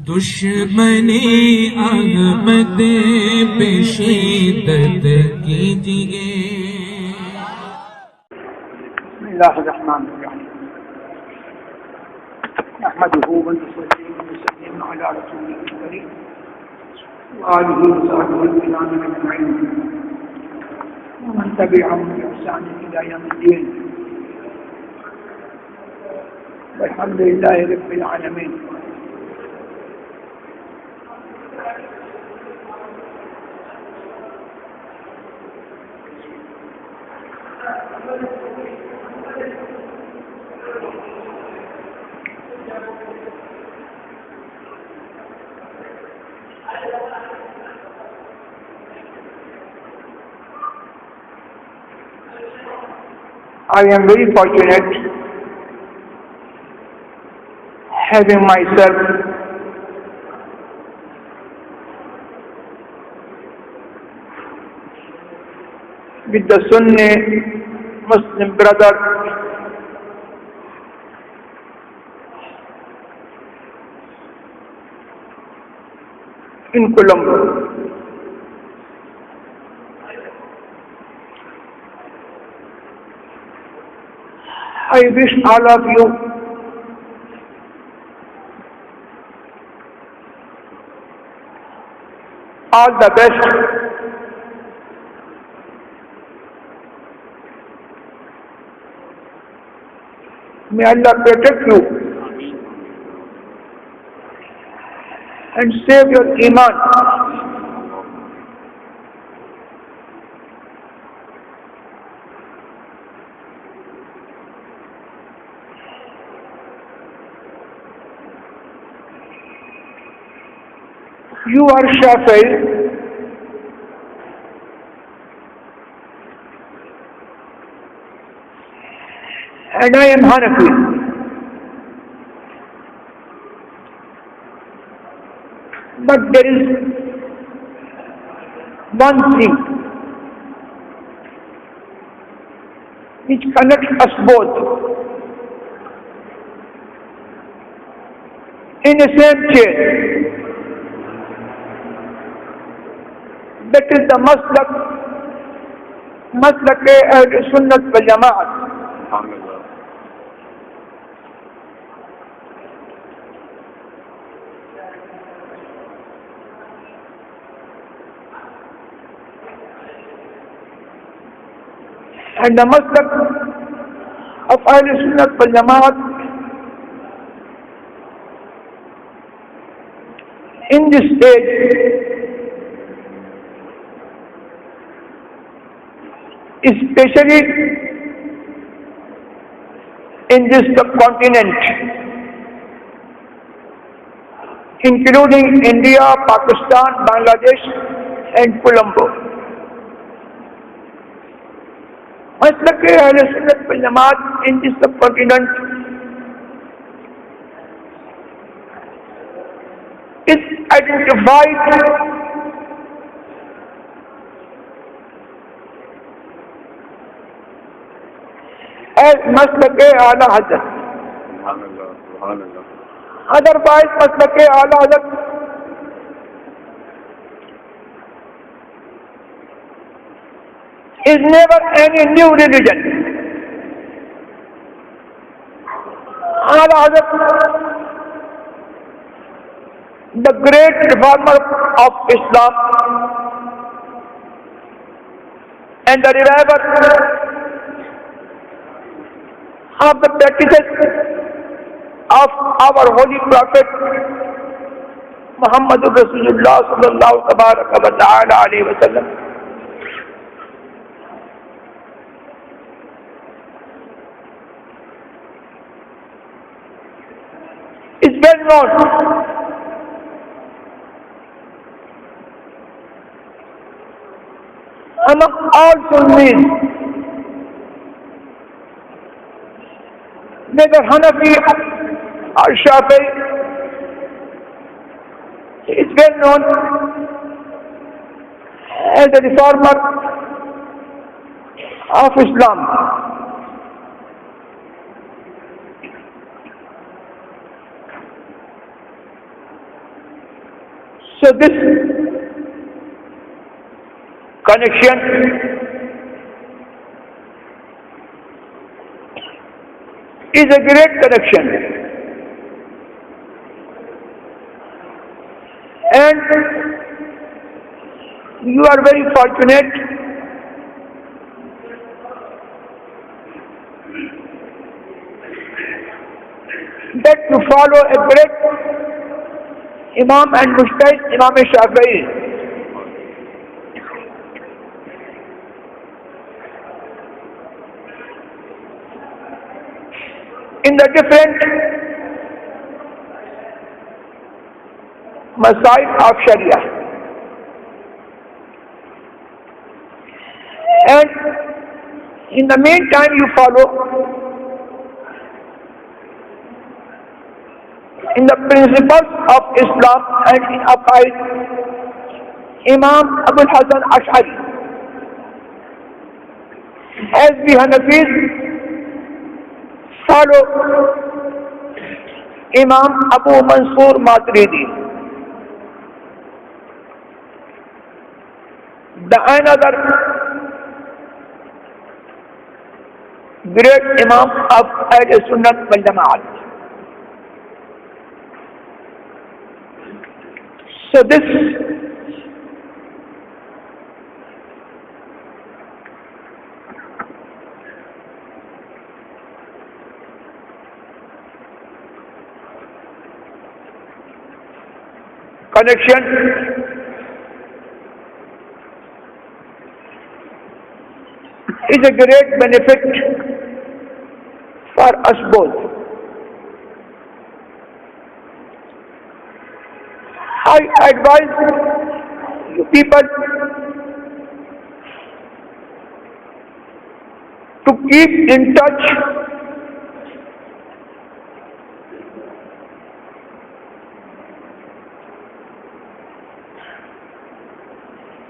दुश्मनी अहमद पे शिद्दत कीजिए। बिस्मिल्लाहिर्रहमानिर्रहीम। नहमदुहु व नुसल्ली व नुसल्लिम अला रसूलिल करीम व आलिहि व सहबिहि किराम अजमईन व मन तबिअहुम बि इहसान इला यौमिद्दीन। वल्हम्दुलिल्लाहि रब्बिल आलमीन। I am very fortunate having myself with the Sunni Muslim brother in Colombo. I wish all of you all the best. May Allah protect you and save your iman. You are Shafi'i and I am Hanafi. But there is one thing which connects us both in the same chain. That is the maslak Ahl Sunnat wal Jamaat. And the maslak of Ahl Sunnat wal Jamaat in this stage, especially in this subcontinent, including India, Pakistan, Bangladesh and Colombo. Maslak Ahl Sunnat wal Jamaat in this subcontinent is identified as Maslak A'la Hazrat. Otherwise, Maslak A'la Hazrat is never any new religion. A'la Hazrat, the great reformer of Islam and the reviver of the practices of our holy prophet Muhammadur Rasulullah sallallahu tabaraka wa ta'ala alayhi wa sallam, is well known among all Sunnis, whether Hanafi or Shafi'i. He is well known as the reformer of Islam. So this connection is a great connection, and you are very fortunate that you follow a great Imam and Mujtahid, Imam Shafi'i. In the different masail of Sharia, and in the meantime you follow in the principles of Islam and in Aqaid Imam Abul Hasan Ash'ari. As we Hanafis follow Imam Abu Mansur Maturidi. The another great Imam of Ahl Sunnah wal Jama'at. So this connection is a great benefit for us both. I advise you people to keep in touch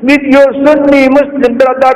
with your Sunni Muslim brother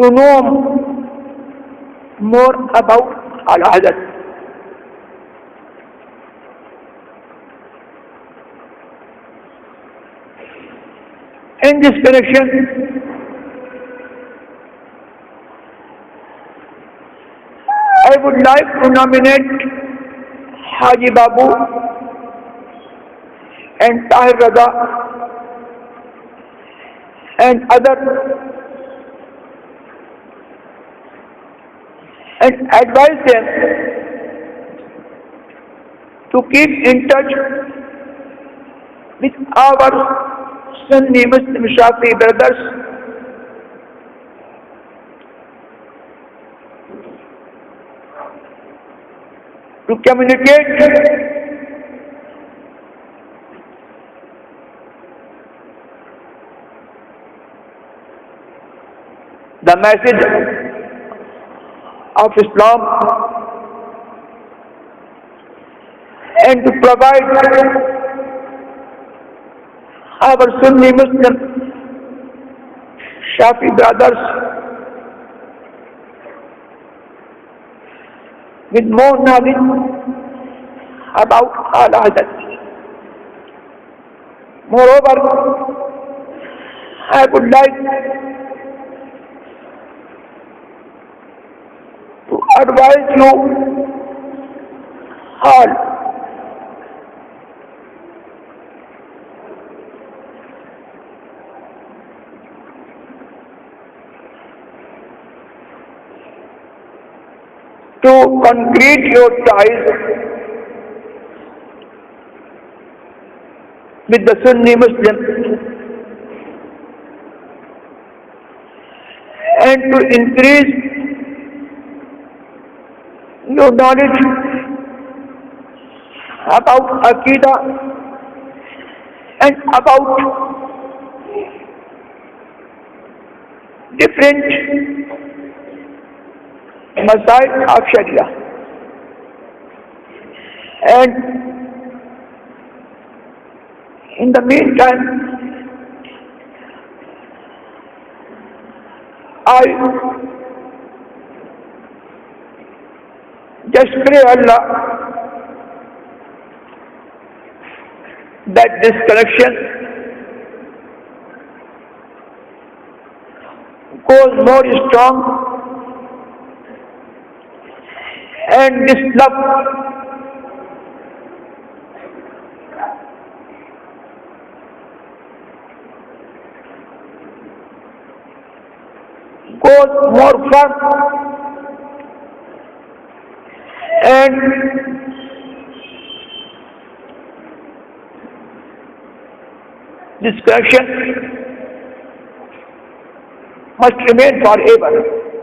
to know more about Al-Hazrat. In this connection, I would like to nominate Haji Babu and Tahir Raza and other, and advise them to keep in touch with our Sunni Muslim Shafi'i brothers to communicate the message of Islam and to provide our Sunni Muslim Shafi brothers with more knowledge about Al-Hazrat. Moreover, I would like to advise you all to concrete your ties with the Sunni Muslim and to increase your knowledge about Aqidah and about different masail of Sharia. And in the meantime, I Just pray Allah that this connection goes more strong and this love goes more firm and this connection must remain forever.